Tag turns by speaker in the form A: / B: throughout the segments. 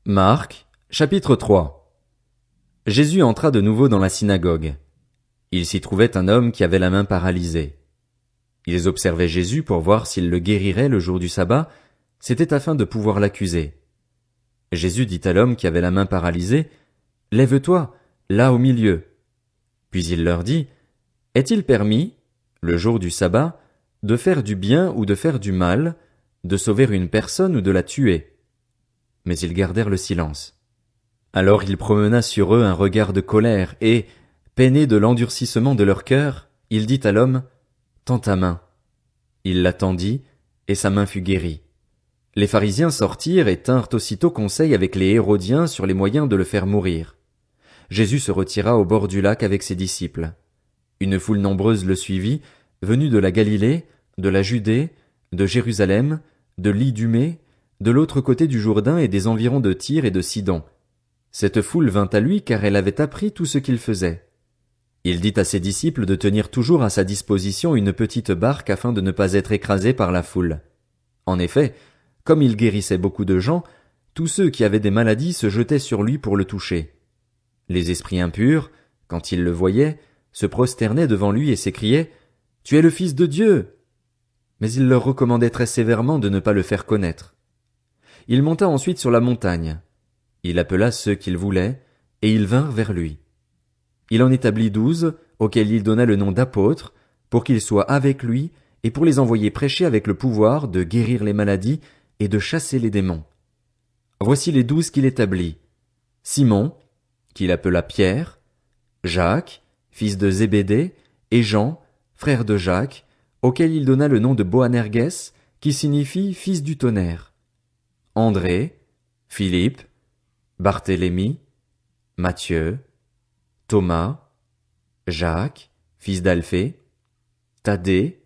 A: Marc, chapitre 3. Jésus entra de nouveau dans la synagogue. Il s'y trouvait un homme qui avait la main paralysée. Ils observaient Jésus pour voir s'il le guérirait le jour du sabbat, c'était afin de pouvoir l'accuser. Jésus dit à l'homme qui avait la main paralysée, « Lève-toi, là au milieu. » Puis il leur dit, « Est-il permis, le jour du sabbat, de faire du bien ou de faire du mal, de sauver une personne ou de la tuer ?» Mais ils gardèrent le silence. Alors il promena sur eux un regard de colère, et, peiné de l'endurcissement de leur cœur, il dit à l'homme, « Tends ta main. » Il la tendit, et sa main fut guérie. Les pharisiens sortirent et tinrent aussitôt conseil avec les Hérodiens sur les moyens de le faire mourir. Jésus se retira au bord du lac avec ses disciples. Une foule nombreuse le suivit, venue de la Galilée, de la Judée, de Jérusalem, de l'Idumée, de l'autre côté du Jourdain et des environs de Tyr et de Sidon. Cette foule vint à lui car elle avait appris tout ce qu'il faisait. Il dit à ses disciples de tenir toujours à sa disposition une petite barque afin de ne pas être écrasé par la foule. En effet, comme il guérissait beaucoup de gens, tous ceux qui avaient des maladies se jetaient sur lui pour le toucher. Les esprits impurs, quand ils le voyaient, se prosternaient devant lui et s'écriaient « Tu es le Fils de Dieu !» Mais il leur recommandait très sévèrement de ne pas le faire connaître. Il monta ensuite sur la montagne. Il appela ceux qu'il voulait, et ils vinrent vers lui. Il en établit 12, auxquels il donna le nom d'apôtres, pour qu'ils soient avec lui, et pour les envoyer prêcher avec le pouvoir de guérir les maladies et de chasser les démons. Voici les 12 qu'il établit. Simon, qu'il appela Pierre, Jacques, fils de Zébédée, et Jean, frère de Jacques, auquel il donna le nom de Boanerges, qui signifie fils du tonnerre. André, Philippe, Barthélemy, Matthieu, Thomas, Jacques, fils d'Alphée, Thaddée,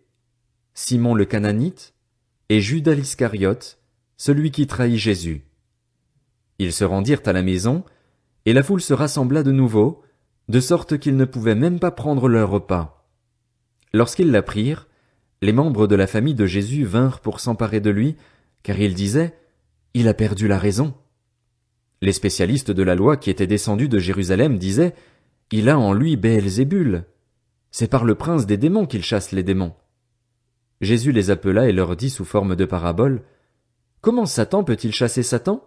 A: Simon le Cananite, et Judas l'Iscariote, celui qui trahit Jésus. Ils se rendirent à la maison, et la foule se rassembla de nouveau, de sorte qu'ils ne pouvaient même pas prendre leur repas. Lorsqu'ils l'apprirent, les membres de la famille de Jésus vinrent pour s'emparer de lui, car ils disaient « Il a perdu la raison ». Les spécialistes de la loi qui étaient descendus de Jérusalem disaient « Il a en lui Béelzébul. C'est par le prince des démons qu'il chasse les démons. » Jésus les appela et leur dit sous forme de parabole « Comment Satan peut-il chasser Satan?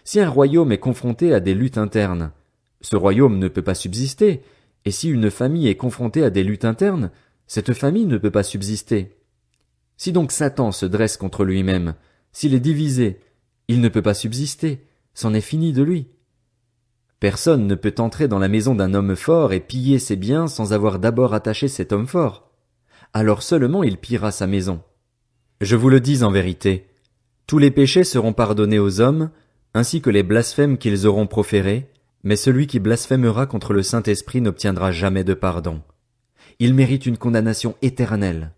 A: Si un royaume est confronté à des luttes internes, ce royaume ne peut pas subsister, et si une famille est confrontée à des luttes internes, cette famille ne peut pas subsister. Si donc Satan se dresse contre lui-même, s'il est divisé, il ne peut pas subsister, c'en est fini de lui. Personne ne peut entrer dans la maison d'un homme fort et piller ses biens sans avoir d'abord attaché cet homme fort. Alors seulement il pillera sa maison. Je vous le dis en vérité, tous les péchés seront pardonnés aux hommes, ainsi que les blasphèmes qu'ils auront proférés, mais celui qui blasphémera contre le Saint-Esprit n'obtiendra jamais de pardon. Il mérite une condamnation éternelle.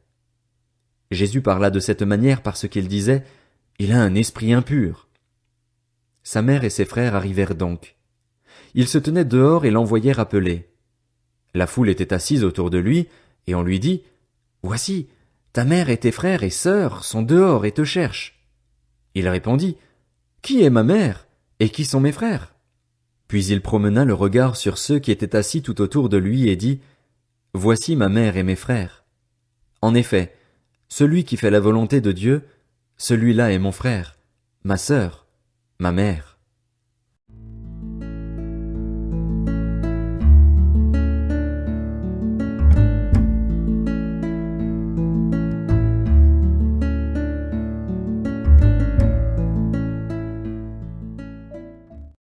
A: Jésus parla de cette manière parce qu'il disait « Il a un esprit impur ». Sa mère et ses frères arrivèrent donc. Ils se tenaient dehors et l'envoyaient rappeler. La foule était assise autour de lui, et on lui dit « Voici, ta mère et tes frères et sœurs sont dehors et te cherchent. » Il répondit « Qui est ma mère, et qui sont mes frères ?» Puis il promena le regard sur ceux qui étaient assis tout autour de lui et dit « Voici ma mère et mes frères. En effet, celui qui fait la volonté de Dieu, celui-là est mon frère, ma sœur, ma mère. »